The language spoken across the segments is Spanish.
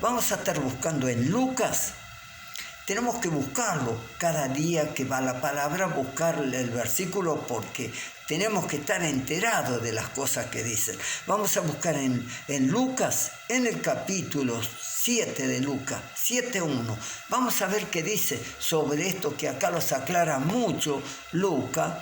vamos a estar buscando en Lucas. Tenemos que buscarlo cada día que va la palabra, buscar el versículo, porque tenemos que estar enterados de las cosas que dicen. Vamos a buscar en Lucas, en el capítulo 7 de Lucas, 7:1. Vamos a ver qué dice sobre esto, que acá los aclara mucho Lucas,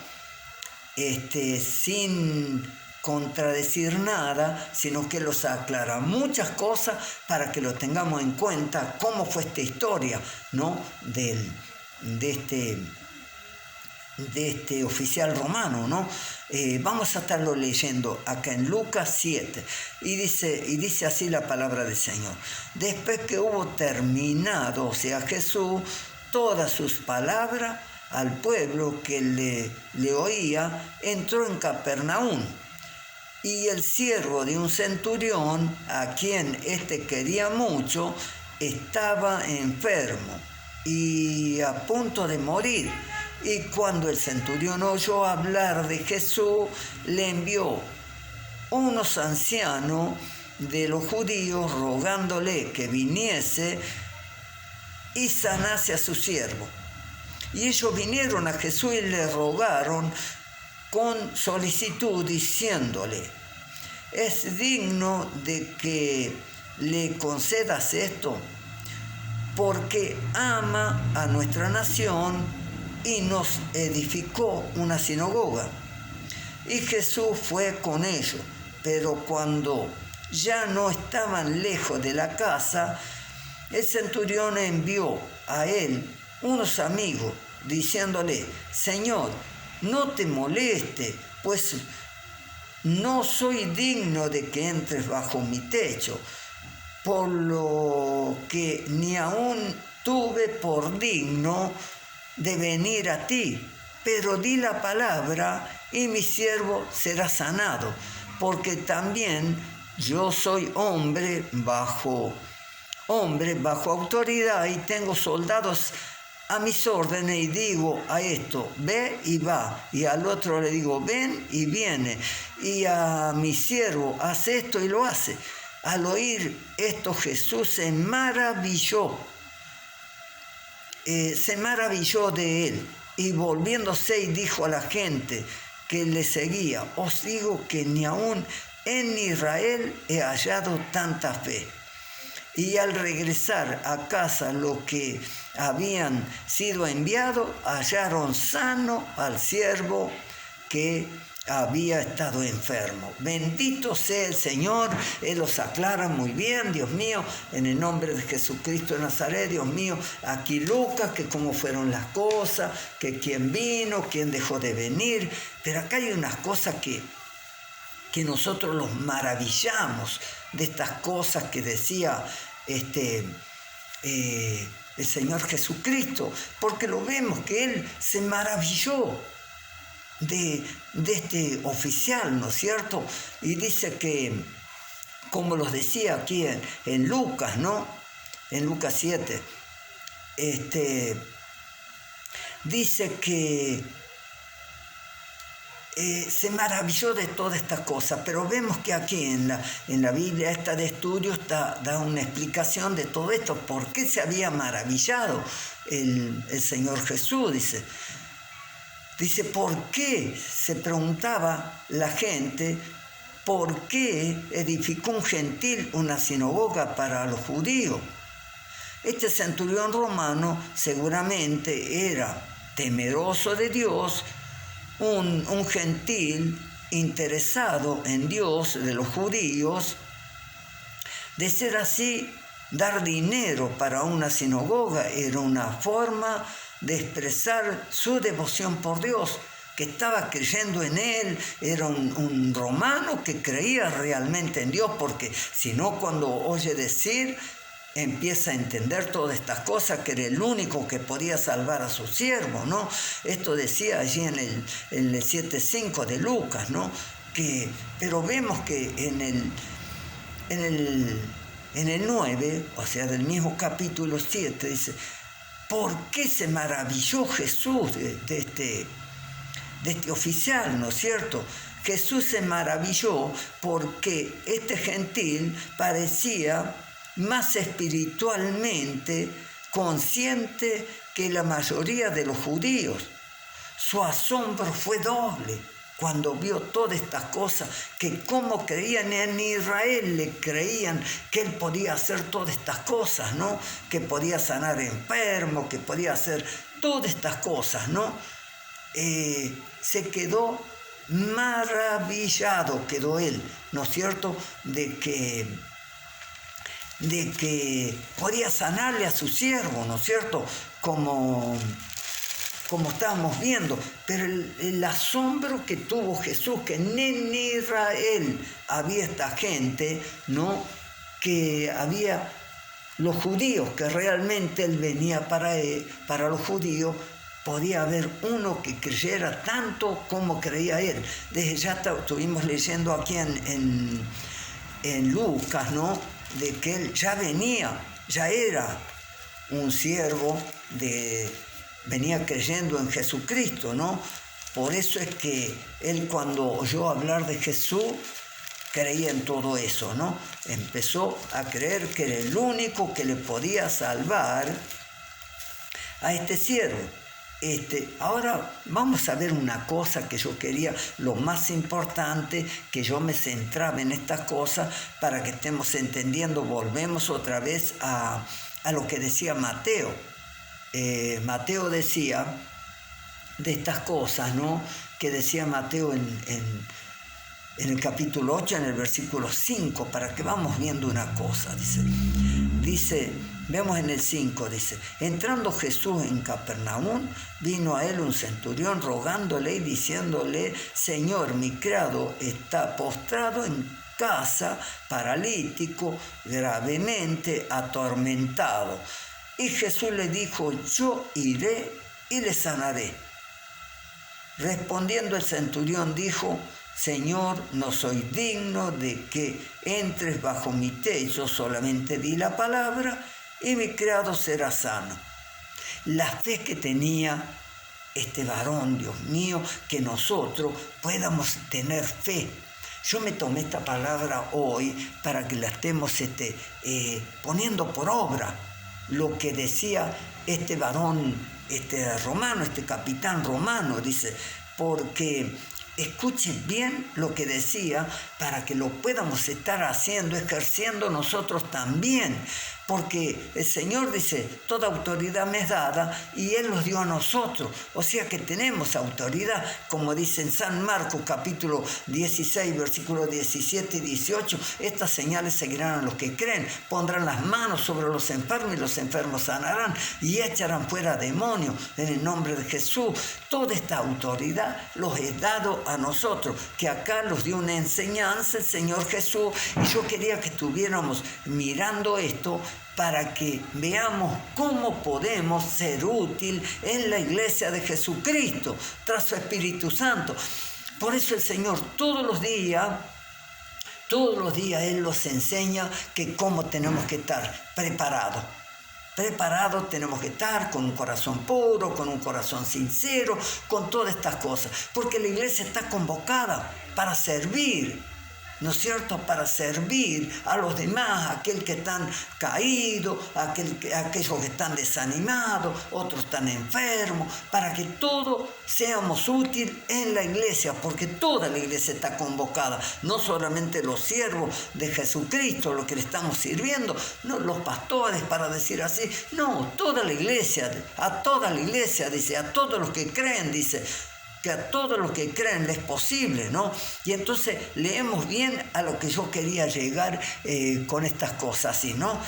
sin contradecir nada, sino que los aclara muchas cosas para que lo tengamos en cuenta, cómo fue esta historia, ¿no? de este oficial romano, ¿no? Vamos a estarlo leyendo acá en Lucas 7, y dice así la palabra del Señor. Después que hubo terminado, o sea, Jesús, todas sus palabras al pueblo que le oía, entró en Capernaum. Y el siervo de un centurión, a quien quería mucho, estaba enfermo y a punto de morir. Y cuando el centurión oyó hablar de Jesús, le envió unos ancianos de los judíos rogándole que viniese y sanase a su siervo. Y ellos vinieron a Jesús y le rogaron con solicitud, diciéndole: ¿es digno de que le concedas esto? Porque ama a nuestra nación y nos edificó una sinagoga. Y Jesús fue con ellos, pero cuando ya no estaban lejos de la casa, el centurión envió a él unos amigos, diciéndole: Señor, no te moleste, pues no soy digno de que entres bajo mi techo, por lo que ni aún tuve por digno de venir a ti, pero di la palabra y mi siervo será sanado, porque también yo soy hombre bajo autoridad y tengo soldados a mis órdenes, y digo a esto: ve y va, y al otro le digo: ven y viene, y a mi siervo: haz esto y lo hace. Al oír esto, Jesús se maravilló de él, y volviéndose y dijo a la gente que le seguía: os digo que ni aún en Israel he hallado tanta fe. Y al regresar a casa los que habían sido enviados hallaron sano al siervo que había estado enfermo. Bendito sea el Señor. Él los aclara muy bien. Dios mío, en el nombre de Jesucristo de Nazaret, Dios mío, aquí Lucas, que cómo fueron las cosas, que quién vino, quién dejó de venir. Pero acá hay unas cosas que nosotros los maravillamos de estas cosas que decía el Señor Jesucristo, porque lo vemos que Él se maravilló de este oficial, ¿no es cierto? Y dice que, como los decía aquí en Lucas, ¿no? En Lucas 7, dice que se maravilló de toda esta cosa, pero vemos que aquí en la Biblia esta de estudio da una explicación de todo esto, por qué se había maravillado el Señor Jesús. Dice, ¿por qué? Se preguntaba la gente, ¿por qué edificó un gentil una sinagoga para los judíos? Este centurión romano seguramente era temeroso de Dios, un gentil interesado en Dios de los judíos. De ser así, dar dinero para una sinagoga era una forma de expresar su devoción por Dios, que estaba creyendo en Él. Era un romano que creía realmente en Dios, porque si no, cuando oye decir, empieza a entender todas estas cosas, que era el único que podía salvar a su siervo, ¿no? Esto decía allí en el 7:5 de Lucas, ¿no? Pero vemos que en el 9, o sea, del mismo capítulo 7, dice: ¿por qué se maravilló Jesús de este oficial, ¿no es cierto? Jesús se maravilló porque este gentil parecía más espiritualmente consciente que la mayoría de los judíos. Su asombro fue doble cuando vio todas estas cosas, que como creían en Israel, le creían que él podía hacer todas estas cosas, ¿no? Que podía sanar enfermos, que podía hacer todas estas cosas, ¿no? Se quedó maravillado, quedó él, ¿no es cierto?, de que podía sanarle a su siervo, ¿no es cierto?, como estábamos viendo. Pero el asombro que tuvo Jesús, que en Israel había esta gente, ¿no?, que había los judíos, que realmente él venía para los judíos, podía haber uno que creyera tanto como creía él. Desde ya estuvimos leyendo aquí en Lucas, ¿no?, de que él ya era un siervo, venía creyendo en Jesucristo, ¿no? Por eso es que él, cuando oyó hablar de Jesús, creía en todo eso, ¿no? Empezó a creer que era el único que le podía salvar a este siervo. Ahora vamos a ver una cosa que yo quería, lo más importante, que yo me centraba en estas cosas para que estemos entendiendo. Volvemos otra vez a lo que decía Mateo. Mateo decía de estas cosas, ¿no?, que decía Mateo en el capítulo 8, en el versículo 5, para que vamos viendo una cosa. Dice, vemos en el 5, dice: entrando Jesús en Capernaum, vino a él un centurión rogándole y diciéndole: Señor, mi criado está postrado en casa, paralítico, gravemente atormentado. Y Jesús le dijo: yo iré y le sanaré. Respondiendo el centurión dijo: Señor, no soy digno de que entres bajo mi techo, solamente di la palabra y mi criado será sano. La fe que tenía este varón, Dios mío, que nosotros podamos tener fe. Yo me tomé esta palabra hoy para que la estemos poniendo por obra, lo que decía este varón, romano, este capitán romano, dice, porque escuchen bien lo que decía para que lo podamos estar haciendo, ejerciendo nosotros también, porque el Señor dice: toda autoridad me es dada, y Él los dio a nosotros, o sea que tenemos autoridad, como dice en San Marcos capítulo 16, versículos 17 y 18, estas señales seguirán a los que creen, pondrán las manos sobre los enfermos y los enfermos sanarán, y echarán fuera demonios en el nombre de Jesús. Toda esta autoridad los he dado a nosotros, que acá los dio una enseñanza el Señor Jesús, y yo quería que estuviéramos mirando esto para que veamos cómo podemos ser útil en la iglesia de Jesucristo, tras su Espíritu Santo. Por eso el Señor todos los días Él nos enseña que cómo tenemos que estar preparados. Preparados tenemos que estar, con un corazón puro, con un corazón sincero, con todas estas cosas. Porque la iglesia está convocada para servir, ¿no es cierto?, para servir a los demás, a aquel que están caídos, a aquellos que están desanimados, otros están enfermos, para que todos seamos útiles en la iglesia, porque toda la iglesia está convocada, no solamente los siervos de Jesucristo, los que le estamos sirviendo, no los pastores, para decir así, no, toda la iglesia, dice, a todos los que creen, dice, que a todos los que creen les es posible, ¿no? Y entonces leemos bien a lo que yo quería llegar con estas cosas, ¿sí, no?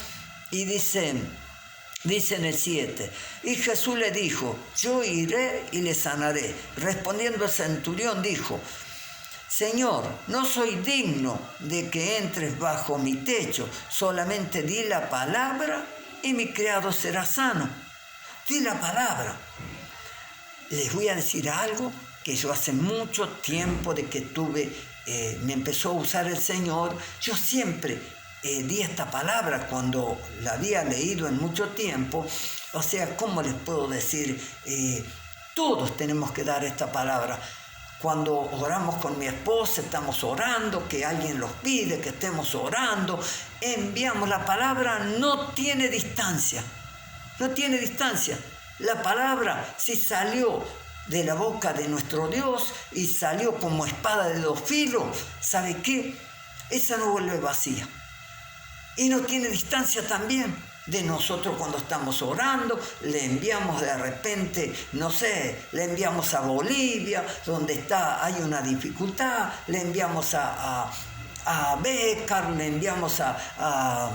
Y dice en el 7, y Jesús le dijo: yo iré y le sanaré. Respondiendo el centurión dijo: Señor, no soy digno de que entres bajo mi techo, solamente di la palabra y mi criado será sano. Di la palabra. Les voy a decir algo que yo hace mucho tiempo de que me empezó a usar el Señor. Yo siempre di esta palabra cuando la había leído en mucho tiempo. O sea, ¿cómo les puedo decir? Todos tenemos que dar esta palabra. Cuando oramos con mi esposa, estamos orando, que alguien los pide, que estemos orando, enviamos la palabra, no tiene distancia. No tiene distancia. La palabra, si salió de la boca de nuestro Dios y salió como espada de dos filos, ¿sabe qué? Esa no vuelve vacía. Y no tiene distancia también de nosotros cuando estamos orando. Le enviamos de repente, no sé, le enviamos a Bolivia, donde hay una dificultad, le enviamos a Bécar, le enviamos a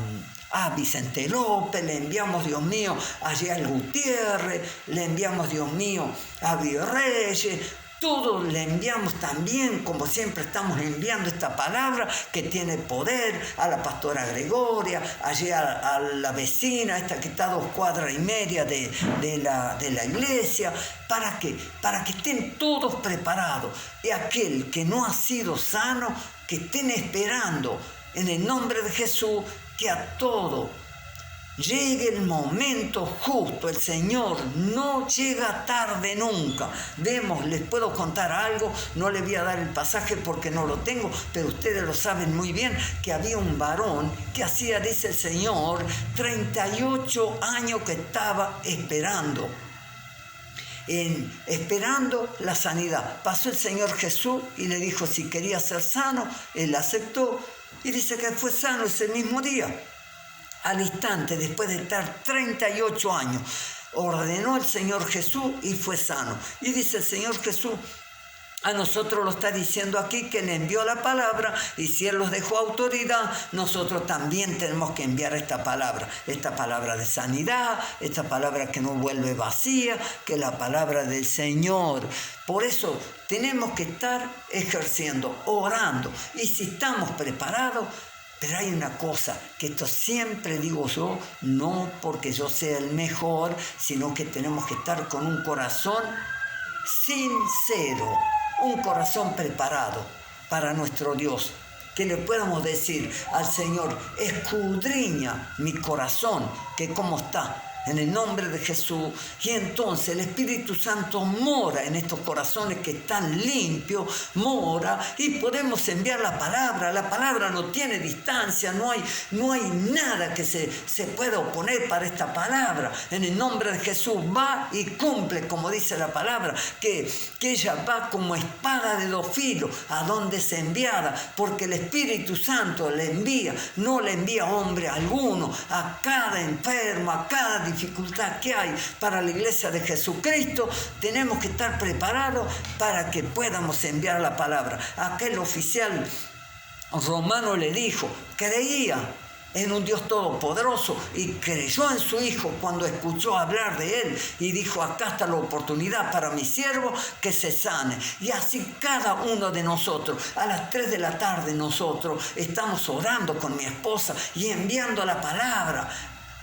Vicente López, le enviamos, Dios mío, a Yael Gutiérrez, le enviamos, Dios mío, a Virreyes. Todos le enviamos también, como siempre estamos enviando esta palabra que tiene poder, a la pastora Gregoria, allí a la vecina, esta que está a 2 cuadras y media de la iglesia, para que estén todos preparados. Y aquel que no ha sido sano, que estén esperando en el nombre de Jesús, que a todo llegue el momento justo. El Señor no llega tarde nunca. Vemos, les puedo contar algo, no les voy a dar el pasaje porque no lo tengo, pero ustedes lo saben muy bien, que había un varón que hacía, dice el Señor, 38 años que estaba esperando la sanidad. Pasó el Señor Jesús y le dijo si quería ser sano. Él aceptó y dice que fue sano ese mismo día. Al instante, después de estar 38 años, ordenó el Señor Jesús y fue sano. Y dice el Señor Jesús, a nosotros lo está diciendo aquí, que le envió la palabra, y si Él los dejó autoridad, nosotros también tenemos que enviar esta palabra de sanidad, esta palabra que no vuelve vacía, que es la palabra del Señor. Por eso tenemos que estar ejerciendo, orando, y si estamos preparados. Pero hay una cosa, que esto siempre digo yo, no porque yo sea el mejor, sino que tenemos que estar con un corazón sincero, un corazón preparado para nuestro Dios. Que le podamos decir al Señor, escudriña mi corazón, que cómo está, en el nombre de Jesús. Y entonces el Espíritu Santo mora en estos corazones que están limpios, mora, y podemos enviar la palabra. La palabra no tiene distancia, no hay nada que se pueda oponer para esta palabra. En el nombre de Jesús va y cumple, como dice la palabra, que ella va como espada de dos filos a donde es enviada, porque el Espíritu Santo le envía, no le envía hombre alguno, a cada enfermo, a cada dificultad que hay para la iglesia de Jesucristo. Tenemos que estar preparados para que podamos enviar la palabra. Aquel oficial romano le dijo, creía en un Dios todopoderoso y creyó en su Hijo cuando escuchó hablar de Él, y dijo, acá está la oportunidad para mi siervo que se sane. Y así cada uno de nosotros, a las 3 de la tarde nosotros estamos orando con mi esposa y enviando la palabra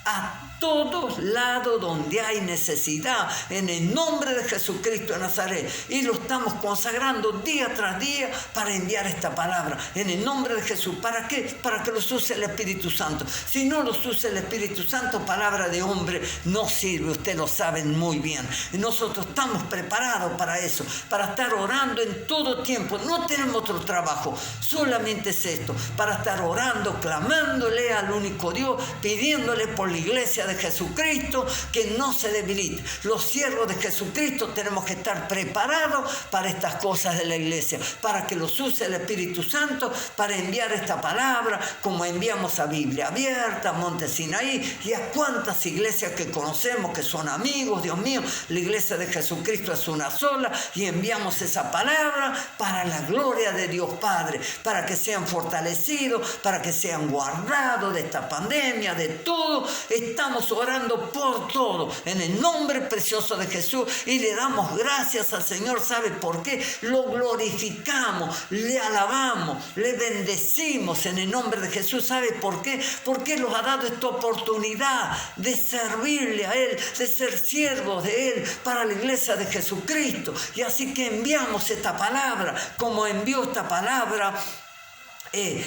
a todos lados donde hay necesidad, en el nombre de Jesucristo de Nazaret, y lo estamos consagrando día tras día para enviar esta palabra en el nombre de Jesús. ¿Para qué? Para que los use el Espíritu Santo. Si no los usa el Espíritu Santo, palabra de hombre no sirve, ustedes lo saben muy bien. Y nosotros estamos preparados para eso, para estar orando en todo tiempo. No tenemos otro trabajo, solamente es esto, para estar orando, clamándole al único Dios, pidiéndole por la iglesia de Jesucristo que no se debilite. Los siervos de Jesucristo tenemos que estar preparados para estas cosas de la iglesia, para que los use el Espíritu Santo para enviar esta palabra, como enviamos a Biblia Abierta, a Monte Sinaí y a cuantas iglesias que conocemos que son amigos. Dios mío, la iglesia de Jesucristo es una sola, y enviamos esa palabra para la gloria de Dios Padre, para que sean fortalecidos, para que sean guardados de esta pandemia, de todo. Estamos orando por todo en el nombre precioso de Jesús, y le damos gracias al Señor. ¿Sabe por qué? Lo glorificamos, le alabamos, le bendecimos en el nombre de Jesús. ¿Sabe por qué? Porque nos ha dado esta oportunidad de servirle a Él, de ser siervos de Él para la iglesia de Jesucristo. Y así que enviamos esta palabra, como envió esta palabra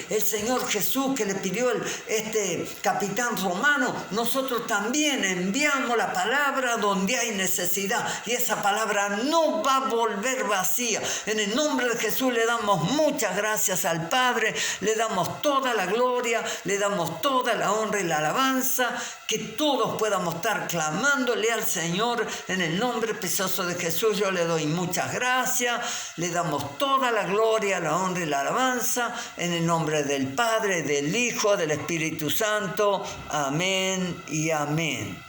el Señor Jesús que le pidió este capitán romano, nosotros también enviamos la palabra donde hay necesidad y esa palabra no va a volver vacía. En el nombre de Jesús le damos muchas gracias al Padre, le damos toda la gloria, le damos toda la honra y la alabanza, que todos podamos estar clamándole al Señor en el nombre precioso de Jesús. Yo le doy muchas gracias, le damos toda la gloria, la honra y la alabanza en el nombre del Padre, del Hijo, del Espíritu Santo. Amén y amén.